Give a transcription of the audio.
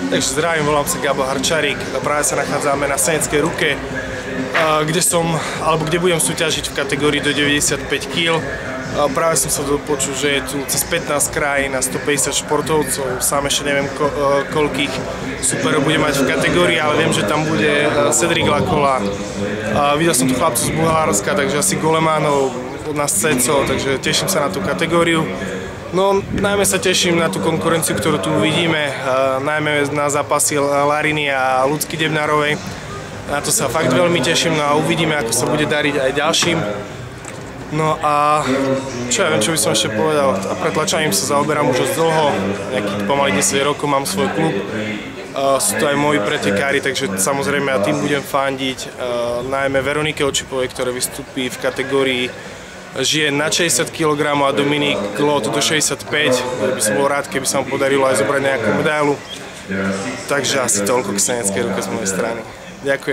Takže zdravím, volám sa Gabo Harčarík, práve sa nachádzame na seneckej ruke, kde budem súťažiť v kategórii do 95 kg. Práve som sa dopočul, že je tu cez 15 krajín a 150 športovcov, sám ešte neviem koľkých superov bude mať v kategórii, ale viem, že tam bude Cedric Lakola. Videl som tu chlapcov z Bulharska, takže asi Golemánov od nás Ceco, takže teším sa na tú kategóriu. No, najmä sa teším na tú konkurenciu, ktorú tu uvidíme, najmä na zápasy Lariny a Ľudsky Debnárovej. Na to sa fakt veľmi teším, no a uvidíme, ako sa bude dariť aj ďalším. No a čo by som ešte povedal, a pretlačaním sa zaoberám už dlho, nejakých pomaly 10 rokov mám svoj klub. Sú to aj moji pretekári, takže samozrejme ja tým budem fandiť, najmä Veronike Očipovej, ktorá vystúpi v kategórii žien na 60 kg a Dominik Glot do 65. By som bol rád, keby sa mu podarilo aj zobrať nejakú medailu. Takže asi toľko k seneckej ruke z mojej strany. Ďakujem.